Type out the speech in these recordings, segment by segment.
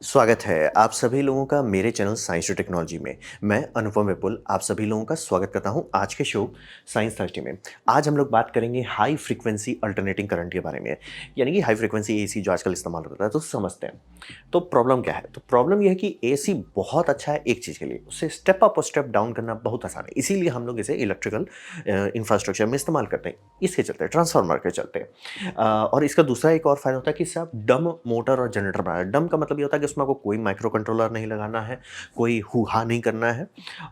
स्वागत है आप सभी लोगों का मेरे चैनल साइंस और टेक्नोलॉजी में। मैं अनुपम विपुल आप सभी लोगों का स्वागत करता हूं आज के शो साइंस थर्सडे में। आज हम लोग बात करेंगे हाई फ्रीक्वेंसी अल्टरनेटिंग करंट के बारे में, यानी कि हाई फ्रीक्वेंसी एसी जो आजकल इस्तेमाल होता है। तो समझते हैं तो प्रॉब्लम क्या है। तो प्रॉब्लम यह है कि एसी बहुत अच्छा है एक चीज़ के लिए, उसे स्टेप अप और स्टेप डाउन करना बहुत आसान है, इसीलिए हम लोग इसे इलेक्ट्रिकल इंफ्रास्ट्रक्चर में इस्तेमाल करते हैं। इसके चलते ट्रांसफार्मर के चलते और इसका दूसरा एक और फायदा होता है कि इससे आप डम मोटर और जनरेटर बना, डम का मतलब ये होता है कि उसमें आपको कोई माइक्रो कंट्रोलर नहीं लगाना है, कोई हुहा नहीं करना है,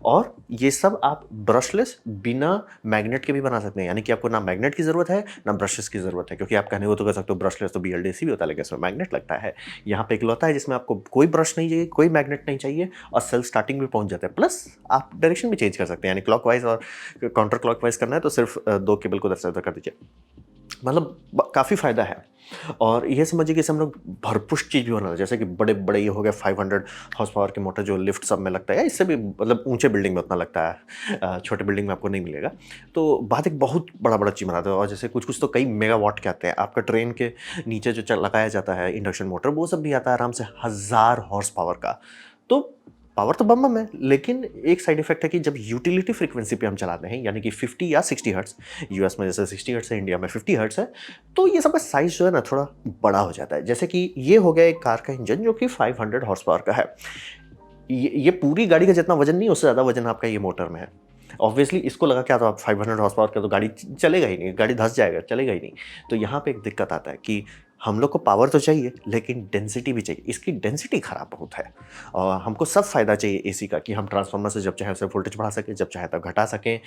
और ये सब आप ब्रशलेस बिना मैग्नेट के भी बना सकते हैं। यानी कि आपको ना मैग्नेट की ज़रूरत है ना ब्रशेस की ज़रूरत है, क्योंकि आप कहने को तो कह सकते हो ब्रशलेस तो बीएलडीसी भी होता है, लेकिन इसमें मैग्नेट लगता है। यहाँ पे इकलौता है जिसमें आपको कोई ब्रश नहीं चाहिए, कोई मैग्नेट नहीं चाहिए, और सेल्फ स्टार्टिंग भी पहुंच जाता है। प्लस आप डायरेक्शन भी चेंज कर सकते हैं, यानी क्लॉकवाइज और काउंटर क्लॉकवाइज करना है तो सिर्फ दो केबल को इधर से उधर कर दीजिए। मतलब काफ़ी फ़ायदा है। और ये समझिए कि इसे हम लोग भरपूर चीज़ भी बना, जैसे कि बड़े बड़े ये हो गए 500 हॉर्स पावर के मोटर जो लिफ्ट सब में लगता है, या इससे भी मतलब ऊंचे बिल्डिंग में उतना लगता है, छोटे बिल्डिंग में आपको नहीं मिलेगा। तो बात एक बहुत बड़ा बड़ा चीज़ बनाते हैं, और जैसे कुछ कुछ तो कई मेगावाट के आते हैं। आपका ट्रेन के नीचे जो लगाया जाता है इंडक्शन मोटर, वो सब भी आता है आराम से 1000 हॉर्स पावर का। तो पावर तो बम बम है, लेकिन एक साइड इफेक्ट है कि जब यूटिलिटी फ्रीक्वेंसी पे हम चलाते हैं, यानी कि 50 या 60 हर्ट्ज, यूएस में जैसे 60 हर्ट्ज है, इंडिया में 50 हर्ट्ज है, तो ये सब का साइज जो है ना थोड़ा बड़ा हो जाता है। जैसे कि ये हो गया एक कार का इंजन जो कि 500 हॉर्स पावर का है। ये पूरी गाड़ी का जितना वजन नहीं, उससे ज़्यादा वजन आपका ये मोटर में है। ऑब्वियसली इसको लगा क्या, तो आप 500 हॉर्स पावर का तो गाड़ी चलेगा ही नहीं, गाड़ी धंस जाएगा, चलेगा ही नहीं। तो यहाँ पे एक दिक्कत आता है कि हम लोग को पावर तो चाहिए, लेकिन डेंसिटी भी चाहिए। इसकी डेंसिटी खराब बहुत है। और हमको सब फायदा चाहिए एसी का, कि हम ट्रांसफार्मर से जब चाहे उसे वोल्टेज बढ़ा सकें, जब चाहे तब घटा सकें,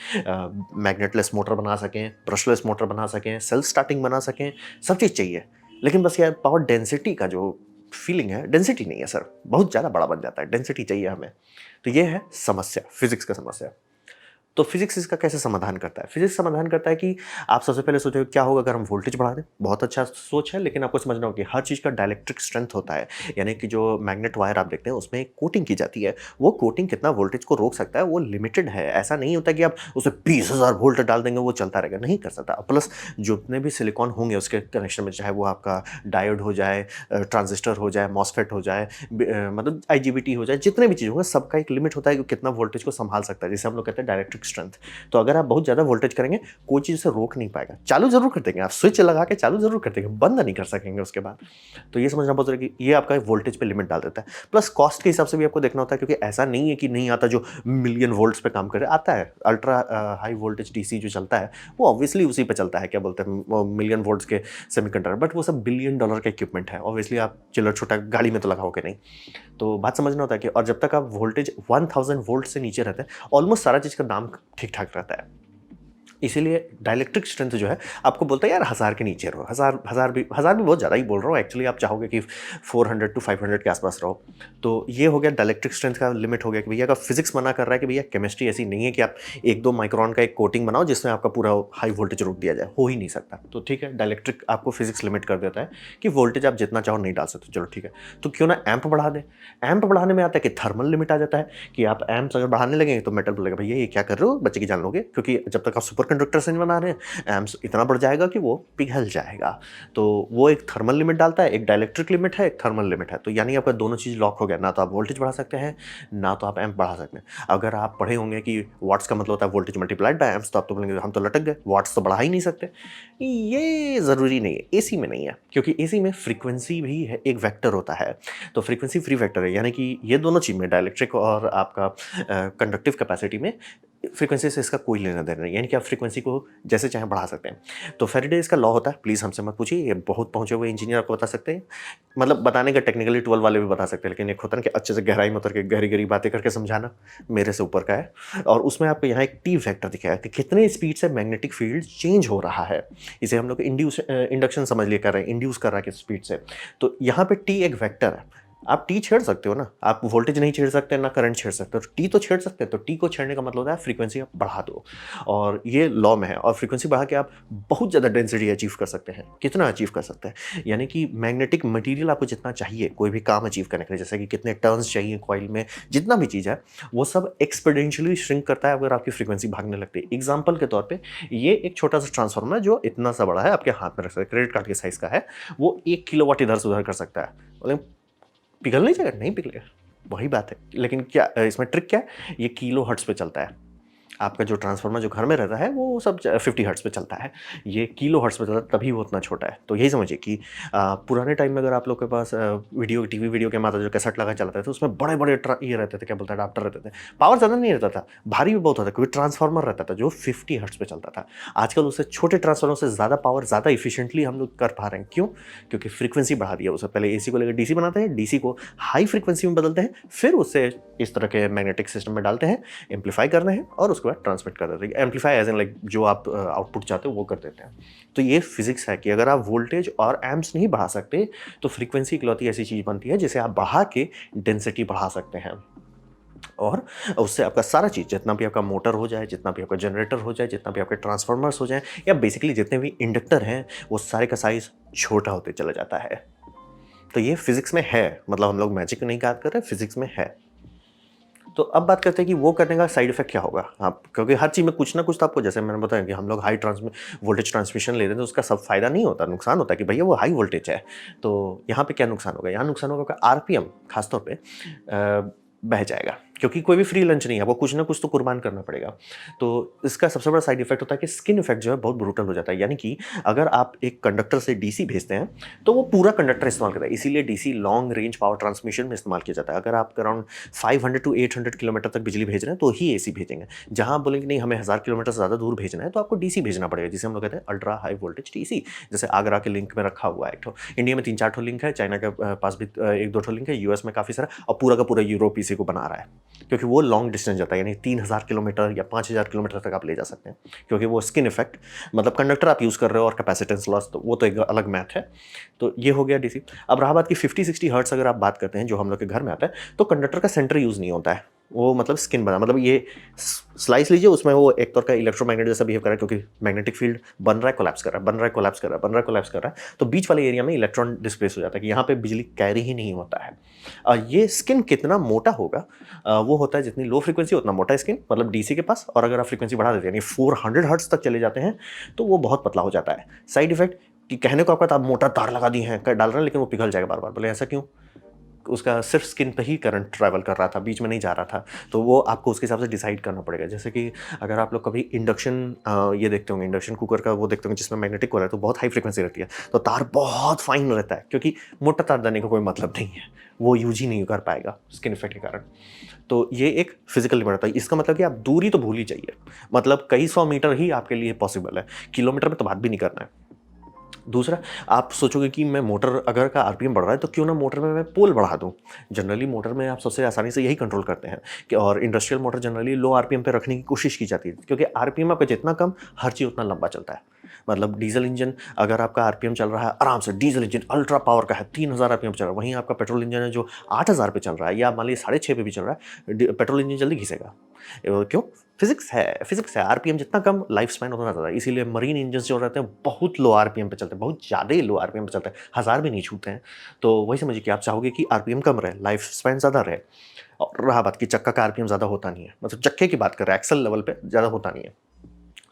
मैग्नेटलेस मोटर बना सकें, ब्रशलेस मोटर बना सकें, सेल्फ स्टार्टिंग बना सकें, सब चीज़ चाहिए। लेकिन बस यार पावर डेंसिटी का जो फीलिंग है, डेंसिटी नहीं है सर, बहुत ज़्यादा बड़ा बन जाता है, डेंसिटी चाहिए हमें। तो ये है समस्या, फिजिक्स का समस्या। तो फिजिक्स इसका कैसे समाधान करता है? फिजिक्स समाधान करता है कि आप सबसे पहले सोचो क्या होगा अगर हम वोल्टेज बढ़ा दें। बहुत अच्छा सोच है, लेकिन आपको समझना होगा कि हर चीज़ का डाइलेक्ट्रिक स्ट्रेंथ होता है। यानी कि जो मैग्नेट वायर आप देखते हैं उसमें एक कोटिंग की जाती है, वो कोटिंग कितना वोल्टेज को रोक सकता है वो लिमिटेड है। ऐसा नहीं होता कि आप उसे 20,000 वोल्ट डाल देंगे वो चलता रहेगा, नहीं कर सकता। प्लस जितने भी सिलिकॉन होंगे उसके कनेक्शन में, चाहे वो आपका डायोड हो जाए, ट्रांजिस्टर हो जाए, मॉसफेट हो जाए, मतलब आईजीबीटी हो जाए, जितने भी चीज़ होंगे सबका एक लिमिट होता है कि कितना वोल्टेज को संभाल सकता है, जिसे हम लोग कहते हैं डायरेक्ट्रिक स्ट्रेंथ। तो अगर आप बहुत ज़्यादा वोल्टेज करेंगे, कोई चीज़ उसे रोक नहीं पाएगा। चालू ज़रूर कर देंगे, आप स्विच लगा के चालू ज़रूर कर देंगे, बंद नहीं कर सकेंगे उसके बाद। तो ये समझना बहुत ज़रूरी है कि ये आपका वोल्टेज पे लिमिट डाल देता है। प्लस कॉस्ट के हिसाब से भी आपको देखना होता है, क्योंकि ऐसा नहीं है कि नहीं आता जो मिलियन वोल्ट्स पे काम करे, आता है। अल्ट्रा हाई वोल्टेज डीसी जो चलता है वो ऑब्वियसली उसी पे चलता है, क्या बोलते हैं, मिलियन वोल्ट्स के सेमीकंडक्टर, बट वो सब बिलियन डॉलर का इक्विपमेंट है। ऑब्वियसली आप चिल्लर छोटा गाड़ी में तो लगाओगे नहीं। तो बात समझना होता है कि, और जब तक आप वोल्टेज 1000 वोल्ट से नीचे रहते हैं, ऑलमोस्ट सारा चीज़ का दाम ठीक ठाक रहता है। इसीलिए डाइलेक्ट्रिक स्ट्रेंथ जो है आपको बोलता है यार 1000 के नीचे रहो। हज़ार भी बहुत ज़्यादा ही बोल रहा हूँ एक्चुअली। आप चाहोगे कि 400 टू 500 के आसपास रहो। तो ये हो गया डाइलेक्ट्रिक स्ट्रेंथ का लिमिट हो गया, कि भैया का फिजिक्स मना कर रहा है कि भैया केमिस्ट्री ऐसी नहीं है कि आप 1-2 माइक्रोन का एक कोटिंग बनाओ जिसमें आपका पूरा हाई वोल्टेज रोक दिया जाए, हो ही नहीं सकता। तो ठीक है, डाइलेक्ट्रिक आपको फिजिक्स लिमिट कर देता है कि वोल्टेज आप जितना चाहो नहीं डाल सकते। चलो ठीक है, तो क्यों ना एम्प बढ़ा दें। एम्प बढ़ाने में आता है कि थर्मल लिमिट आ जाता है, कि आप एम्प्स अगर बढ़ाने लगेंगे तो मेटल बोलेगा भैया ये क्या कर रहे हो, बच्चे की जान लोगे, क्योंकि जब तक आप सुपर कंडक्टर से नहीं बना रहे हैं, एम्प्स इतना बढ़ जाएगा कि वो पिघल जाएगा। तो वो एक थर्मल लिमिट डालता है, एक डाइलेक्ट्रिक लिमिट है, एक थर्मल लिमिट है। तो यानी आपका दोनों चीज़ लॉक हो गया, ना तो आप वोल्टेज बढ़ा सकते हैं, ना तो आप एम्प बढ़ा सकते हैं। अगर आप पढ़े होंगे कि वाट्स का मतलब होता है वोल्टेज मल्टीप्लाइड बाय एम्प्स, तो आप तो बोलेंगे हम तो लटक गए, वाट्स तो बढ़ा ही नहीं सकते। ये ज़रूरी नहीं है, एसी में नहीं है, क्योंकि एसी में फ्रीक्वेंसी भी है, एक वेक्टर होता है। तो फ्रीक्वेंसी फ्री वेक्टर है, यानी कि ये दोनों चीज़ में, डाइलेक्ट्रिक और आपका कंडक्टिव कैपेसिटी में, फ्रीक्वेंसी से इसका कोई लेना देना नहीं, यानी कि आप फ्रीक्वेंसी को जैसे चाहें बढ़ा सकते हैं। तो फैराडे का लॉ होता है, प्लीज़ हमसे मत पूछिए, ये बहुत पहुंचे हुए इंजीनियर आपको बता सकते हैं, मतलब बताने का टेक्निकली 12 वाले भी बता सकते हैं, लेकिन एक होता है ना कि अच्छे से गहराई में उतर के गहरी गहरी बातें करके समझाना, मेरे से ऊपर का है। और उसमें आपको यहाँ एक टी वेक्टर दिखाया कि कितने स्पीड से मैग्नेटिक फील्ड चेंज हो रहा है। इसे हम लोग इंडक्शन समझ लिए कर रहे हैं, इंड्यूस कर रहा है किस स्पीड से। तो यहाँ पे टी एक वेक्टर है। आप टी छेड़ सकते हो ना, आप वोल्टेज नहीं छेड़ सकते ना करंट छेड़ सकते हो, टी तो छेड़ सकते हैं। तो टी को छेड़ने का मतलब होता है फ्रीक्वेंसी आप बढ़ा दो, और ये लॉ में है। और फ्रीक्वेंसी बढ़ा के आप बहुत ज़्यादा डेंसिटी अचीव कर सकते हैं। कितना अचीव कर सकते हैं, यानी कि मैग्नेटिक मटेरियल आपको जितना चाहिए कोई भी काम अचीव करने के लिए, जैसे कि कितने टर्न्स चाहिए कॉइल में, जितना भी चीज़ है वो सब एक्सपोनेंशियली श्रिंक करता है अगर आपकी फ्रीक्वेंसी भागने लगती है। एग्जाम्पल के तौर पर ये एक छोटा सा ट्रांसफार्मर जो इतना सा बड़ा है, आपके हाथ में रख सकते, क्रेडिट कार्ड के साइज का है, वो 1 किलोवाट इधर से उधर कर सकता है। पिघल नहीं जाएगा? नहीं पिघलेगा, वही बात है। लेकिन क्या इसमें ट्रिक क्या है? ये किलो हर्ट्ज़ पे चलता है। आपका जो ट्रांसफ़ार्मर जो घर में रहता है वो सब 50 हर्ट्ज़ पे चलता है, ये किलो हर्ट्ज़ पे चलता है, तभी वो उतना छोटा है। तो यही समझिए कि पुराने टाइम में अगर आप लोग के पास वीडियो टीवी वीडियो के माता जो कैसेट लगा चलाते थे, तो उसमें बड़े-बड़े ये रहते थे, क्या बोलते हैं, अडाप्टर रहते थे। पावर ज़्यादा नहीं रहता था, भारी भी बहुत होता था, क्योंकि ट्रांसफ़ार्मर रहता था जो 50 हर्ट्ज़ पे चलता था। आजकल उससे छोटे ट्रांसफ़ार्मर से ज़्यादा पावर ज़्यादा एफिशिएंटली हम लोग कर पा रहे हैं। क्यों? क्योंकि फ्रीक्वेंसी बढ़ा दिया उसे। पहले एसी को लेकर डीसी बनाते हैं, डीसी को हाई फ्रीक्वेंसी में बदलते हैं, फिर उसे इस तरह के मैग्नेटिक सिस्टम में डालते हैं, एम्पलीफाई करते हैं और उसके बाद ट्रांसमिट कर देते हैं। एम्पलीफाई एज इन लाइक जो आप आउटपुट चाहते हो वो कर देते हैं। तो ये फिजिक्स है कि अगर आप वोल्टेज और एम्प्स नहीं बढ़ा सकते, तो फ्रीक्वेंसी इकलौती ऐसी चीज़ बनती है जिसे आप बढ़ा के डेंसिटी बढ़ा सकते हैं। और उससे आपका सारा चीज़, जितना भी आपका मोटर हो जाए, जितना भी आपका जनरेटर हो जाए, जितना भी आपके ट्रांसफार्मर्स हो जाएँ, या बेसिकली जितने भी इंडक्टर हैं, वो सारे का साइज़ छोटा होते चला जाता है। तो ये फिजिक्स में है, मतलब हम लोग मैजिक नहीं बात कर रहे, फिजिक्स में है। तो अब बात करते हैं कि वो करने का साइड इफेक्ट क्या होगा। आप, क्योंकि हर चीज़ में कुछ ना कुछ तो आपको, जैसे मैंने बताया कि हम लोग हाई वोल्टेज ट्रांसमिशन ले रहे हैं, तो उसका सब फायदा नहीं होता, नुकसान होता है कि भैया वो हाई वोल्टेज है। तो यहाँ पे क्या नुकसान होगा? यहाँ नुकसान होगा आपका आरपीएम खासतौर पे बह जाएगा, क्योंकि कोई भी फ्री लंच नहीं है, आपको कुछ ना कुछ तो कुर्बान करना पड़ेगा। तो इसका सबसे बड़ा साइड इफेक्ट होता है कि स्किन इफेक्ट जो है बहुत ब्रूटल हो जाता है। यानी कि अगर आप एक कंडक्टर से डीसी भेजते हैं, तो वो पूरा कंडक्टर इस्तेमाल करता है, इसीलिए DC long range power transmission में इस्तेमाल किया जाता है। अगर आप अराउंड 500 टू 800 किलोमीटर तक बिजली भेज रहे हैं, तो ही एसी भेजेंगे। जहां आप बोलेंगे नहीं हमें 1000 किलोमीटर से ज़्यादा दूर भेजना है, तो आपको डीसी भेजना पड़ेगा, जिसे हम लोग कहते हैं अल्ट्रा हाई वोल्टेज डीसी। जैसे आगरा के लिंक में रखा हुआ है एक ठो, इंडिया में 3-4 ठो लिंक है, चाइना के पास भी 1-2 ठो लिंक है, यूएस में काफ़ी सारा, और पूरा का पूरा यूरोप इसी को बना रहा है, क्योंकि वो लॉन्ग डिस्टेंस जाता है, यानी 3000 किलोमीटर या 5000 किलोमीटर तक आप ले जा सकते हैं। क्योंकि वो स्किन इफेक्ट, मतलब कंडक्टर आप यूज़ कर रहे हो और कैपेसिटेंस लॉस, तो वो तो एक अलग मैथ है। तो ये हो गया डीसी। अब रहा बात की 50-60 हर्ट्ज अगर आप बात करते हैं, जो हम लोग के घर में आता है, तो कंडक्टर का सेंटर यूज़ नहीं होता है, वो मतलब स्किन बना, मतलब ये स्लाइस लीजिए, उसमें वो एक तौर का इलेक्ट्रोमैग्नेट जैसा बिहेव कर रहा है, क्योंकि मैग्नेटिक फील्ड बन रहा है, कोलैप्स कर रहा है, बन रहा है, कोलैप्स कर रहा है, बन रहा है, कोलैप्स कर रहा है, तो बीच वाले एरिया में इलेक्ट्रॉन डिस्प्लेस हो जाता है कि यहाँ पे बिजली कैरी ही नहीं होता है। ये स्किन कितना मोटा होगा, वो होता है जितनी लो फ्रीक्वेंसी उतना मोटा स्किन, मतलब डीसी के पास, और अगर आप फ्रीक्वेंसी बढ़ा देते हैं यानी 400 हर्ट्ज तक चले जाते हैं, तो वो बहुत पतला हो जाता है। साइड इफेक्ट कि कहने को आपका आप मोटा तार लगा दिए हैं, डाल रहे हैं, लेकिन वो पिघल जाएगा बार बार। बोले ऐसा क्यों? उसका सिर्फ स्किन पे ही करंट ट्रैवल कर रहा था, बीच में नहीं जा रहा था। तो वो आपको उसके हिसाब से डिसाइड करना पड़ेगा। जैसे कि अगर आप लोग कभी इंडक्शन ये देखते होंगे, इंडक्शन कुकर का वो देखते होंगे जिसमें मैग्नेटिक कोयल है, तो बहुत हाई फ्रीक्वेंसी रहती है, तो तार बहुत फाइन रहता है, क्योंकि मोटा तार देने का कोई मतलब नहीं है, वो यूज ही नहीं कर पाएगा स्किन इफेक्ट के कारण। तो ये एक फिजिकल लिमिट होता है। इसका मतलब कि आप दूरी तो भूल ही जाइए, मतलब कई 100 मीटर ही आपके लिए पॉसिबल है, किलोमीटर में तो बात भी नहीं करना है। दूसरा, आप सोचोगे कि मैं मोटर अगर का आरपीएम बढ़ रहा है, तो क्यों ना मोटर में मैं पोल बढ़ा दूं। जनरली मोटर में आप सबसे आसानी से यही कंट्रोल करते हैं कि, और इंडस्ट्रियल मोटर जनरली लो आरपीएम पे रखने की कोशिश की जाती है, क्योंकि आरपीएम आपका जितना कम, हर चीज़ उतना लंबा चलता है। मतलब डीजल इंजन अगर आपका आरपीएम चल रहा है आराम से, डीजल इंजन अल्ट्रा पावर का है, 3000 आरपीएम चल रहा है, वहीं आपका पेट्रोल इंजन है जो 8000 पे चल रहा है, या मान लीजिए 6.5 पे भी चल रहा है, पेट्रोल इंजन जल्दी घिसेगा। क्यों? फिजिक्स है, फिजिक्स है। आरपीएम जितना कम, लाइफ स्पैन उतना ज़्यादा, इसीलिए मरीन इंजन जो रहते हैं बहुत लो आरपीएम पे चलते हैं, बहुत ज़्यादा ही लो आरपीएम पे चलते हैं, 1000 भी नहीं छूते हैं। तो वही समझिए कि आप चाहोगे कि आरपीएम कम रहे, लाइफ स्पैन ज़्यादा रहे। और रहा बात कि चक्का का आरपीएम ज़्यादा होता नहीं है, मतलब चक्के की बात कर रहे हैं, एक्सल लेवल पे ज़्यादा होता नहीं है।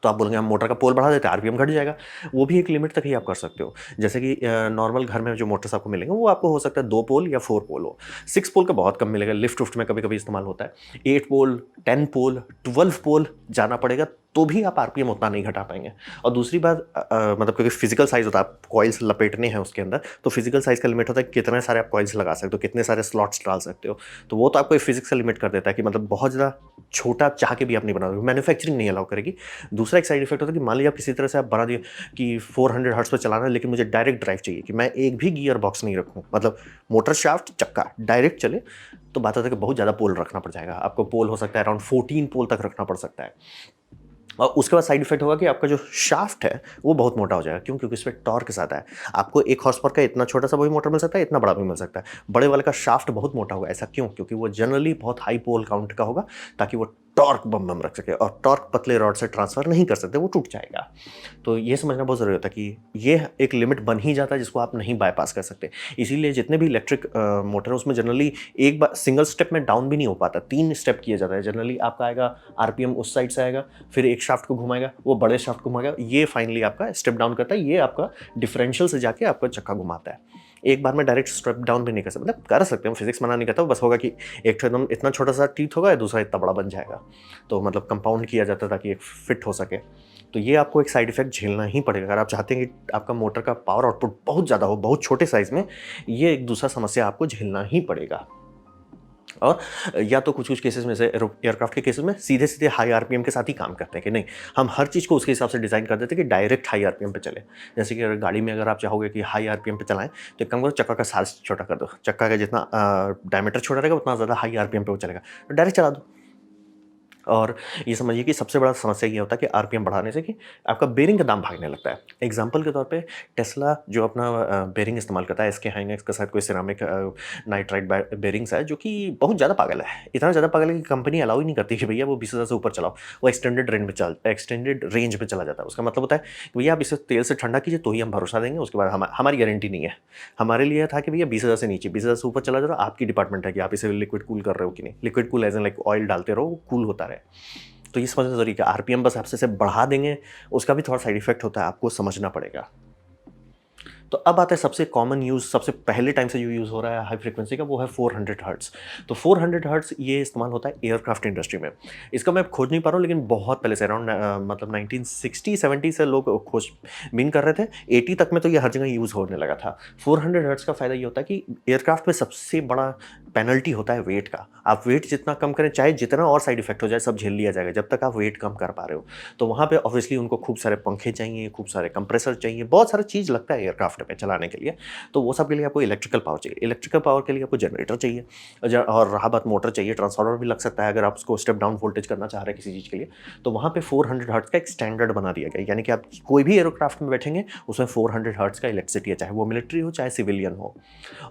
तो आप बोलेंगे हम मोटर का पोल बढ़ा देते हैं, आरपीएम घट जाएगा। वो भी एक लिमिट तक ही आप कर सकते हो। जैसे कि नॉर्मल घर में जो मोटर्स आपको मिलेंगे, वो आपको हो सकता है 2 पोल या 4 पोल हो। 6 पोल का बहुत कम मिलेगा, लिफ्ट उफ्ट में कभी-कभी इस्तेमाल होता है। 8 पोल, 10 पोल, 12 पोल जाना पड़ेगा, तो भी आप आरपीएम उतना नहीं घटा पाएँगे। और दूसरी बात मतलब क्योंकि फिजिकल साइज़ होता है, आप कॉइल्स लपेटने हैं उसके अंदर, तो फिजिकल साइज़ का लिमिट होता है कितने सारे आप कॉइल्स लगा सकते हो, कितने सारे स्लॉट्स डाल सकते हो। तो वो तो आपको फिजिक्स का लिमिट कर देता है कि मतलब बहुत ज़्यादा छोटा चाह के भी आप नहीं बना दोगे, मैन्युफैक्चरिंग नहीं अलाउ करेगी। दूसरा एक साइड इफेक्ट होता है कि मान लीजिए आप किसी तरह से आप बना दिए कि 400 हर्ट्ज पर चलाना है, लेकिन मुझे डायरेक्ट ड्राइव चाहिए कि मैं एक भी गियर बॉक्स नहीं रखूँ, मतलब मोटर शाफ्ट चक्का डायरेक्ट चले, तो बात होता है कि बहुत ज़्यादा पोल रखना पड़ जाएगा आपको। पोल हो सकता है अराउंड 14 पोल तक रखना पड़ सकता है। और उसके बाद साइड इफेक्ट होगा कि आपका जो शाफ्ट है वो बहुत मोटा हो जाएगा। क्यों? क्योंकि इसमें टॉर्क ज़्यादा है। आपको 1 हॉर्स पावर का इतना छोटा सा वही मोटर मिल सकता है, इतना बड़ा भी मिल सकता है। बड़े वाले का शाफ्ट बहुत मोटा होगा। ऐसा क्यों? क्योंकि वो जनरली बहुत हाई पोल काउंट का होगा, ताकि वो टॉर्क बम बम रख सके, और टॉर्क पतले रॉड से ट्रांसफर नहीं कर सकते, वो टूट जाएगा। तो ये समझना बहुत ज़रूरी होता है कि ये एक लिमिट बन ही जाता है जिसको आप नहीं बाईपास कर सकते। इसीलिए जितने भी इलेक्ट्रिक मोटर है उसमें जनरली एक बार सिंगल स्टेप में डाउन भी नहीं हो पाता, 3 स्टेप किया जाता है। जनरली आपका आएगा आरपीएम उस साइड से आएगा, फिर एक शाफ्ट को घुमाएगा, वो बड़े शाफ्ट को घुमाएगा, ये फाइनली आपका स्टेप डाउन करता है, ये आपका डिफरेंशियल से जाके आपका चक्का घुमाता है। एक बार में डायरेक्ट स्टेप डाउन भी नहीं कर सकते, मतलब कर सकते हैं, फिजिक्स मना नहीं करता, वो बस होगा कि एक तो एकदम इतना छोटा सा टीथ होगा, दूसरा इतना बड़ा बन जाएगा, तो मतलब कंपाउंड किया जाता है ताकि एक फिट हो सके। तो ये आपको एक साइड इफेक्ट झेलना ही पड़ेगा अगर आप चाहते हैं कि आपका मोटर का पावर आउटपुट बहुत ज़्यादा हो, बहुत छोटे साइज़ में, ये एक दूसरा समस्या आपको झेलना ही पड़ेगा। और या तो कुछ-कुछ केसेस में, जैसे एयरक्राफ्ट के केसेस में सीधे-सीधे हाई आरपीएम के साथ ही काम करते हैं कि नहीं, हम हर चीज़ को उसके हिसाब से डिज़ाइन कर देते हैं कि डायरेक्ट हाई आरपीएम पे चले। जैसे कि अगर गाड़ी में अगर आप चाहोगे कि हाई आरपीएम पे चलाएँ, तो एक काम करो, चक्का का साइज़ छोटा कर दो। चक्का का जितना डायमीटर छोटा रहेगा, उतना ज़्यादा हाई आरपीएम पे वो चलेगा। तो डायरेक्ट चला दो। और ये समझिए कि सबसे बड़ा समस्या ये होता है कि आरपीएम बढ़ाने से कि आपका बेरिंग का दाम भागने लगता है। एग्जांपल के तौर पे टेस्ला जो अपना बेरिंग इस्तेमाल करता है, एसके हाइनेक्स का शायद कोई सिरेमिक नाइट्राइट बेरिंग्स है, जो कि बहुत ज़्यादा पागल है। इतना ज़्यादा पागल है कि कंपनी अलाउ ही नहीं करती कि भैया वो 20,000 से ऊपर चलाओ। वो एक्सटेंडेड रेंज में चला जाता है। उसका मतलब होता है कि भैया आप इसे तेल से ठंडा कीजिए तो ही हम भरोसा देंगे, उसके बाद हमारी गारंटी नहीं है। हमारे लिए था कि भैया 20,000 से नीचे, 20,000 से ऊपर चला जा रहा, आपकी डिपार्टमेंट है कि आप इसे लिक्विड कूल कर रहे हो कि नहीं। Liquid cool as in like oil डालते रहो, कूल होता रहे। तो ये समझना ज़रूरी है कि आरपीएम बस आपसे बढ़ा देंगे, उसका भी थोड़ा साइड इफेक्ट होता है, आपको समझना पड़ेगा। तो अब आता है सबसे कॉमन यूज़, सबसे पहले टाइम से जो यूज़ हो रहा है हाई फ्रीक्वेंसी का, वो है 400 हर्ट्ज़। तो 400 हर्ट्ज़ ये इस्तेमाल होता है एयरक्राफ्ट इंडस्ट्री में। इसका मैं खोज नहीं पा रहा हूँ, लेकिन बहुत पहले से अराउंड मतलब 1960-70 से लोग खोजबीन कर रहे थे। 80 तक में तो ये हर जगह यूज़ होने लगा था। 400 हर्ट्ज़ का फ़ायदा ये होता है कि एयरक्राफ्ट में सबसे बड़ा पेनल्टी होता है वेट का। आप वेट जितना कम करें, चाहे जितना और साइड इफेक्ट हो जाए, सब झेल लिया जाएगा, जब तक आप वेट कम कर पा रहे हो। तो वहाँ पे ऑब्वियसली उनको खूब सारे पंखे चाहिए, खूब सारे कंप्रेसर चाहिए, बहुत सारा चीज़ लगता है एयरक्राफ्ट में चलाने के लिए। तो वो सब के लिए आपको इलेक्ट्रिकल पावर चाहिए। इलेक्ट्रिकल पावर के लिए आपको जनरेटर चाहिए, और रहा बात मोटर चाहिए, ट्रांसफार्मर भी लग सकता है अगर आप उसको स्टेप डाउन वोल्टेज करना चाह रहे हैं किसी चीज़ के लिए। तो वहाँ पे 400 हर्ट्ज़ का एक स्टैंडर्ड बना दिया गया है, यानी कि आप कोई भी एयरक्राफ्ट में बैठेंगे, उसमें 400 हर्ट्ज़ का इलेक्ट्रिसिटी है, चाहे वो मिलिट्री हो, चाहे सिविलियन हो।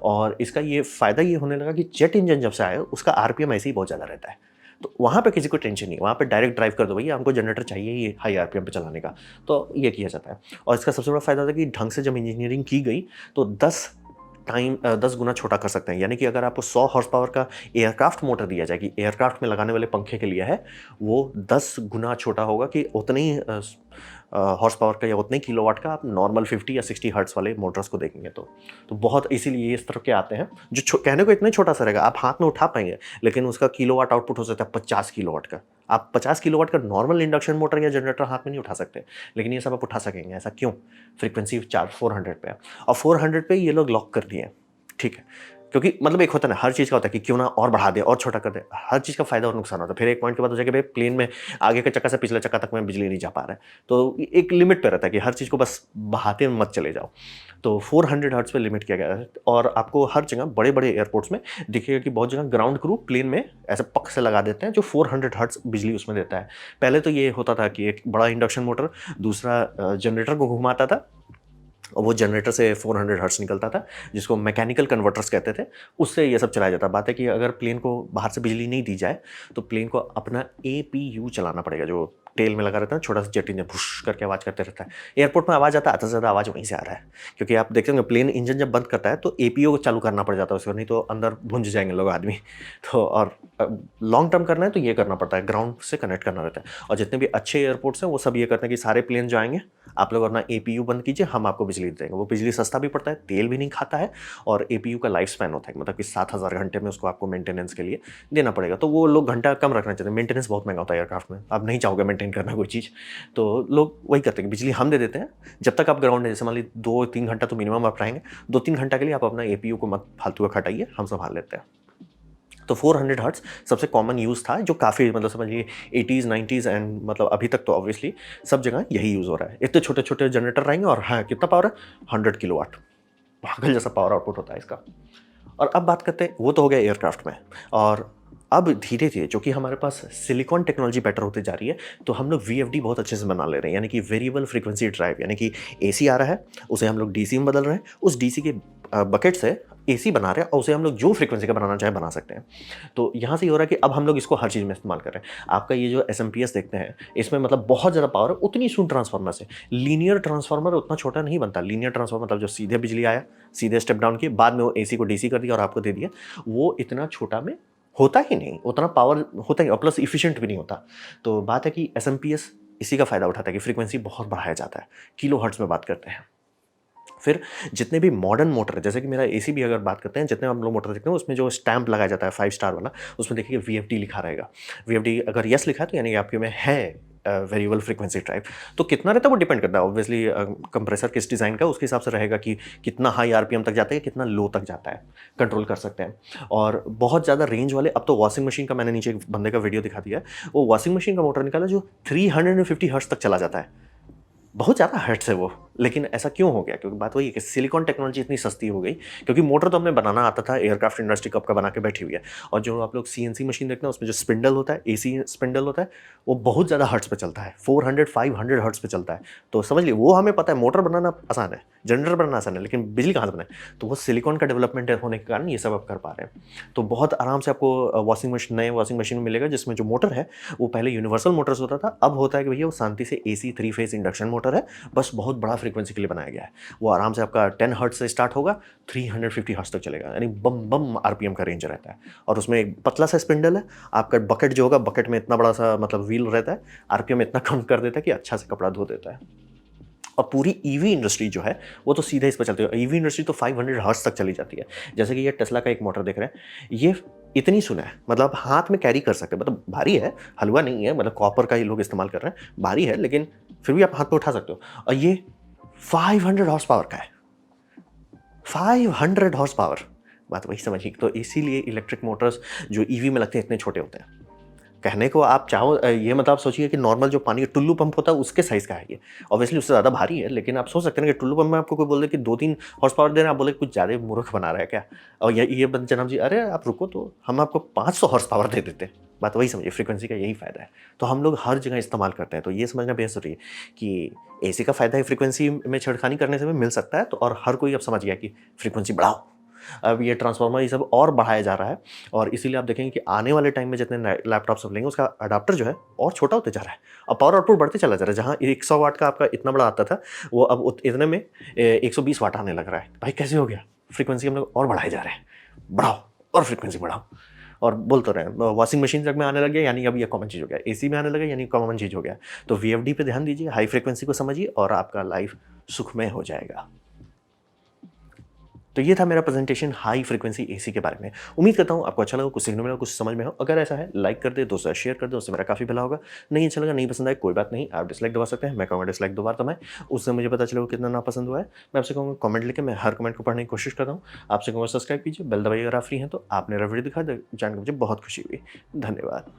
और इसका ये फ़ायदा ये होने लगा कि जेट इंजन जब से आया, उसका आरपीएम ऐसे ही बहुत ज़्यादा रहता है। तो वहाँ पे किसी को टेंशन नहीं है, वहाँ पे डायरेक्ट ड्राइव कर दो, भैया हमको जनरेटर चाहिए ही हाई आरपीएम पे चलाने का। तो ये किया जाता है। और इसका सबसे बड़ा फ़ायदा था कि ढंग से जब इंजीनियरिंग की गई, तो 10 गुना छोटा कर सकते हैं। यानी कि अगर आपको 100 हॉर्स पावर का एयरक्राफ्ट मोटर दिया जाए कि एयरक्राफ्ट में लगाने वाले पंखे के लिए है, वो 10 गुना छोटा होगा कि उतने ही हॉर्स पावर का या उतने ही किलोवाट का आप नॉर्मल 50 या 60 हर्ट्ज़ वाले मोटर्स को देखेंगे तो बहुत इसीलिए इस तरह के आते हैं जो कहने को इतना ही छोटा सा रहेगा, आप हाथ में उठा पाएंगे, लेकिन उसका किलोवाट आउटपुट हो सकता है 50 किलोवाट का। आप 50 किलोवाट का नॉर्मल इंडक्शन मोटर या जनरेटर हाथ में नहीं उठा सकते, लेकिन ये सब आप उठा सकेंगे। ऐसा क्यों? फ्रीक्वेंसी चार्ज 400 पे है, और 400 पे ये लोग लॉक कर दिए। ठीक है, क्योंकि मतलब एक होता है ना, हर चीज़ का होता है कि क्यों ना और बढ़ा दे और छोटा कर दे, हर चीज़ का फायदा और नुकसान होता है। फिर एक पॉइंट के बाद हो जाएगा भाई प्लेन में आगे के चक्का से पिछले चक्का तक में बिजली नहीं जा पा रहा है, तो एक लिमिट पे रहता है कि हर चीज़ को बस बहाते मत चले जाओ। तो 400 हर्ट्ज़ पे लिमिट किया गया है, और आपको हर जगह बड़े बड़े एयरपोर्ट्स में दिखेगा कि बहुत जगह ग्राउंड क्रू प्लेन में ऐसे पक से लगा देते हैं जो 400 हर्ट्ज़ बिजली उसमें देता है। पहले तो ये होता था कि एक बड़ा इंडक्शन मोटर दूसरा जनरेटर को घुमाता था, और वो जनरेटर से 400 हर्ट्ज़ निकलता था, जिसको मैकेनिकल कन्वर्टर्स कहते थे, उससे ये सब चलाया जाता। बात है कि अगर प्लेन को बाहर से बिजली नहीं दी जाए, तो प्लेन को अपना एपीयू चलाना पड़ेगा, जो टेल में लगा रहता है, छोटा सा जेट इंजन भुश करके आवाज़ करते रहता है। एयरपोर्ट में आवाज़ आता है, आधा से ज़्यादा आवाज़ वहीं से आ रहा है, क्योंकि आप देखते होंगे प्लेन इंजन जब बंद करता है तो एपीओ को चालू करना पड़ जाता है उसको, नहीं तो अंदर भुंज जाएंगे लोग आदमी। तो और लॉन्ग टर्म करना है तो ये करना पड़ता है, ग्राउंड से कनेक्ट करना रहता है। और जितने भी अच्छे एयरपोर्ट्स हैं वो सब ये करते हैं कि सारे प्लेन जो आएंगे, आप लोग अपना एपीयू बंद कीजिए, हम आपको बिजली देंगे। वो बिजली सस्ता भी पड़ता है, तेल भी नहीं खाता है, और एपीयू का लाइफ स्पैन होता है, मतलब कि 7,000 घंटे में उसको आपको मेंटेनेंस के लिए देना पड़ेगा। तो वो लोग घंटा कम रखना चाहते हैं, मेंटेनेंस बहुत महंगा होता है एयरक्राफ्ट में, आप नहीं चाहोगे मेंटेन करना कोई चीज़, तो लोग वही करते हैं कि बिजली हम दे देते हैं जब तक आप ग्राउंड है। जैसे मान लीजिए 2-3 घंटा तो मिनिमम आप रहेंगे, 2-3 घंटा के लिए आप अपना एपीयू को मत फालतू का खटाइए, हम संभाल लेते हैं। तो 400 हर्ट्ज़ सबसे कॉमन यूज़ था, जो काफ़ी मतलब समझिए 80s 90s एंड मतलब अभी तक तो ऑब्वियसली सब जगह यही यूज़ हो रहा है। इतने छोटे छोटे जनरेटर रहेंगे, और हाँ कितना पावर है, 100 किलोवाट, पागल जैसा पावर आउटपुट होता है इसका। और अब बात करते हैं, वो तो हो गया एयरक्राफ्ट में, और अब धीरे धीरे जो कि हमारे पास सिलिकॉन टेक्नोलॉजी बेटर होती जा रही है, तो हम लोग वीएफडी बहुत अच्छे से बना ले रहे हैं, यानी कि वेरिएबल फ्रीक्वेंसी ड्राइव, यानी कि एसी आ रहा है उसे हम लोग डीसी में बदल रहे हैं, उस डीसी के बकेट से एसी बना रहे हैं, और उसे हम लोग जो फ्रीक्वेंसी का बनाना चाहे बना सकते हैं। तो यहाँ से ये हो रहा है कि अब हम लोग इसको हर चीज़ में इस्तेमाल कर रहे हैं। आपका ये जो एसएमपीएस देखते हैं, इसमें मतलब बहुत ज़्यादा पावर है, उतनी सुन ट्रांसफार्मर से। लीनियर ट्रांसफार्मर उतना छोटा नहीं बनता। लीनियर ट्रांसफार्मर मतलब जो सीधे बिजली आया, सीधे स्टेप डाउन किए, बाद में वो एसी को डीसी कर दिया और आपको दे दिया, वो इतना छोटा में होता ही नहीं, उतना पावर होता ही, और प्लस इफिशिएंट भी नहीं होता। तो बात है कि एसएमपीएस इसी का फ़ायदा उठाता है कि फ्रीक्वेंसी बहुत बढ़ाया जाता है, किलो हर्ट्ज़ में बात करते हैं। फिर जितने भी मॉडर्न मोटर है, जैसे कि मेरा एसी भी अगर बात करते हैं, जितने हम लोग मोटर देखते हैं उसमें जो स्टैम्प लगाया जाता है 5 स्टार वाला, उसमें देखिए वीएफडी लिखा रहेगा। वीएफडी अगर यस लिखा है तो यानी कि आपके में है वेरिएबल फ्रीक्वेंसी टाइप। तो कितना रहता है वो डिपेंड करता है ऑब्वियसली, कंप्रेसर किस डिज़ाइन का उसके हिसाब से रहेगा कि कितना हाई आरपीएम तक जाता है, कितना लो तक जाता है, कंट्रोल कर सकते हैं। और बहुत ज़्यादा रेंज वाले, अब तो वॉशिंग मशीन का मैंने नीचे एक बंदे का वीडियो दिखा दिया है, वो वॉशिंग मशीन का मोटर निकाला जो 350 हर्ट्ज तक चला जाता है। बहुत ज़्यादा हर्ट्ज़ है वो, लेकिन ऐसा क्यों हो गया? क्योंकि बात वही है कि सिलिकॉन टेक्नोलॉजी इतनी सस्ती हो गई, क्योंकि मोटर तो हमें बनाना आता था, एयरक्राफ्ट इंडस्ट्री कब का बना के बैठी हुई है। और जो आप लोग सीएनसी मशीन देखते हैं उसमें जो स्पिंडल होता है, एसी स्पिंडल होता है, वो बहुत ज़्यादा हर्ट्ज़ पे चलता है, 400-500 हर्ट्ज़ पे चलता है। तो समझ लीजिए वो हमें पता है मोटर बनाना आसान है, जनरेटर बनाना आसान है, लेकिन बिजली कहाँ से बनाए? तो वो सिलिकॉन का डेवलपमेंट होने के कारण ये सब आप कर पा रहे हैं। तो बहुत आराम से आपको वॉशिंग मशीन, नए वॉशिंग मशीन में मिलेगा जिसमें जो मोटर है वो पहले यूनिवर्सल मोटर्स होता था, अब होता है कि भैया वो शांति से एसी 3 फेज़ इंडक्शन मोटर है, बस बहुत बड़ा फ्रीक्वेंसी के लिए बनाया गया है। वो आराम से आपका 10 हर्ट्ज से स्टार्ट होगा, 350 हर्ट्ज तक चलेगा, यानी बम बम आरपीएम का रेंज रहता है। और उसमें एक पतला सा स्पिंडल है, आपका बकेट जो होगा, बकेट में इतना बड़ा सा मतलब व्हील रहता है, आरपीएम इतना कम कर देता है कि अच्छा से कपड़ा धो देता है। और पूरी ईवी इंडस्ट्री जो है वो तो सीधे इस पर चलती है। ईवी इंडस्ट्री तो 500 हर्ट्ज तक चली जाती है। जैसे कि ये टेस्ला का एक मोटर देख रहे हैं, ये इतनी सुना है, मतलब हाथ में कैरी कर सकते हैं, मतलब भारी है, हलवा नहीं है, मतलब कॉपर का ही लोग इस्तेमाल कर रहे हैं, भारी है लेकिन फिर भी आप हाथ पे उठा सकते हो। और ये 500 हॉर्स पावर का है, 500 हॉर्स पावर। बात वही समझिए, तो इसीलिए इलेक्ट्रिक मोटर्स जो ईवी में लगते हैं इतने छोटे होते हैं। कहने को आप चाहो ये मतलब आप सोचिए कि नॉर्मल जो पानी का टुल्लू पंप होता है उसके साइज़ का है ये। ऑब्वियसली उससे ज़्यादा भारी है, लेकिन आप सोच सकते हैं कि टुल्लू पंप में आपको कोई बोल दे कि 2-3 हॉर्स पावर दे रहे हैं, आप बोले कुछ ज़्यादा ही मूर्ख बना रहा है क्या? और ये बंद जनाब जी, अरे आप रुको तो हम आपको 500 हॉर्स पावर दे देते हैं। बात वही समझिए, फ्रीक्वेंसी का यही फ़ायदा है। तो हम लोग हर जगह इस्तेमाल करते हैं, तो ये समझना बेहद ज़रूरी है कि एसी का फ़ायदा है फ्रीक्वेंसी में छेड़खानी करने से भी मिल सकता है, तो और हर कोई अब समझ गया कि फ्रीक्वेंसी बढ़ाओ। अब ये ट्रांसफार्मर ये सब और बढ़ाया जा रहा है, और इसीलिए आप देखेंगे कि आने वाले टाइम में जितने लैपटॉप सब लेंगे उसका अडाप्टर जो है और छोटा होते जा रहा है, और पावर आउटपुट बढ़ते चला जा रहा है। जहाँ 100 वाट का आपका इतना बड़ा आता था, वो अब इतने में 120 वाट आने लग रहा है। भाई कैसे हो गया? फ्रीक्वेंसी हम लोग और बढ़ाए जा रहे हैं, बढ़ाओ और फ्रीक्वेंसी बढ़ाओ। और बोल तो रहे हैं वॉशिंग मशीन जब में आने लग गया, यानी अब ये कॉमन चीज़ हो गया, एसी में आने लगा यानी कॉमन चीज़ हो गया। तो वीएफडी पे ध्यान दीजिए, हाई फ्रीक्वेंसी को समझिए और आपका लाइफ सुखमय हो जाएगा। तो ये था मेरा प्रेजेंटेशन हाई फ्रीक्वेंसी एसी के बारे में। उम्मीद करता हूँ आपको अच्छा लगा, कुछ सीखने मिला, कुछ समझ में हो। अगर ऐसा है लाइक कर दे, दोस्तों शेयर कर दो, उससे मेरा काफ़ी भला होगा। नहीं अच्छा लगा, नहीं पसंद आया, कोई बात नहीं, आप डिसलाइक दबा सकते हैं। मैं कहूँगा डिसलाइक 2 बार दबाएं, उससे मुझे पता चलेगा कितना नापसंद हुआ है। मैं आपसे कहूँगा कमेंट लिखे, मैं हर कमेंट को पढ़ने की कोशिश करता हूँ। आपसे कहूँगा सब्सक्राइब कीजिए, बेल दबाइए अगर आप फ्री हैं तो। आपने मेरा वीडियो दिखा, जान के मुझे बहुत खुशी हुई। धन्यवाद।